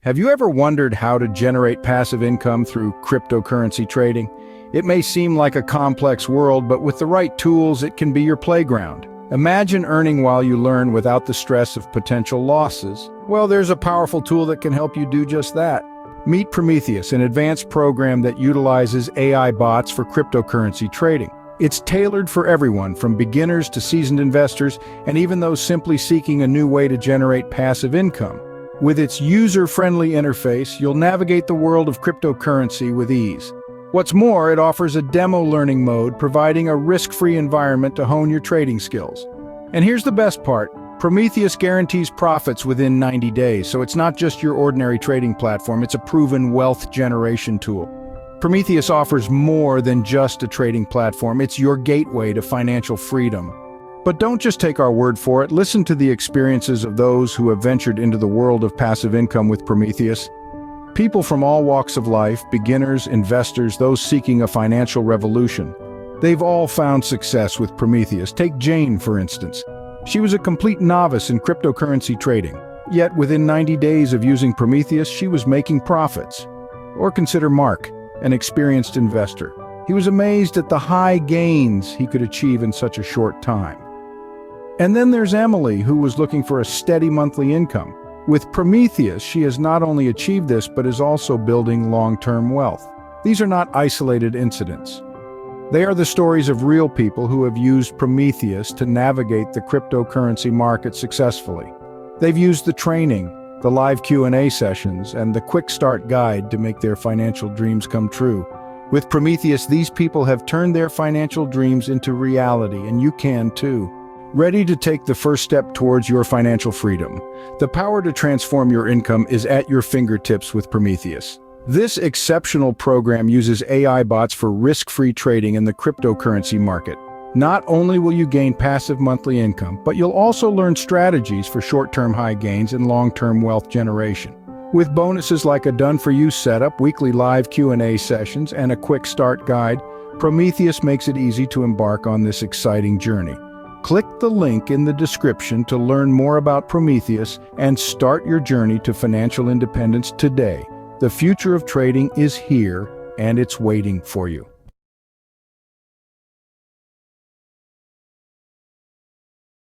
Have you ever wondered how to generate passive income through cryptocurrency trading? It may seem like a complex world, but with the right tools, it can be your playground. Imagine earning while you learn without the stress of potential losses. Well, there's a powerful tool that can help you do just that. Meet Prometheus, an advanced program that utilizes AI bots for cryptocurrency trading. It's tailored for everyone, from beginners to seasoned investors, and even those simply seeking a new way to generate passive income. With its user-friendly interface, you'll navigate the world of cryptocurrency with ease. What's more, it offers a demo learning mode, providing a risk-free environment to hone your trading skills. And here's the best part. Prometheus guarantees profits within 90 days, so it's not just your ordinary trading platform, it's a proven wealth generation tool. Prometheus offers more than just a trading platform, it's your gateway to financial freedom. But don't just take our word for it, listen to the experiences of those who have ventured into the world of passive income with Prometheus. People from all walks of life, beginners, investors, those seeking a financial revolution. They've all found success with Prometheus. Take Jane, for instance. She was a complete novice in cryptocurrency trading. Yet within 90 days of using Prometheus, she was making profits. Or consider Mark, an experienced investor. He was amazed at the high gains he could achieve in such a short time. And then there's Emily, who was looking for a steady monthly income. With Prometheus, she has not only achieved this, but is also building long-term wealth. These are not isolated incidents. They are the stories of real people who have used Prometheus to navigate the cryptocurrency market successfully. They've used the training, the live Q&A sessions, and the quick start guide to make their financial dreams come true. With Prometheus, these people have turned their financial dreams into reality, and you can too. Ready to take the first step towards your financial freedom? The power to transform your income is at your fingertips with Prometheus. This exceptional program uses AI bots for risk-free trading in the cryptocurrency market. Not only will you gain passive monthly income, but you'll also learn strategies for short-term high gains and long-term wealth generation. With bonuses like a done-for-you setup, weekly live Q&A sessions, and a quick start guide, Prometheus makes it easy to embark on this exciting journey. Click the link in the description to learn more about Prometheus and start your journey to financial independence today. The future of trading is here, and it's waiting for you.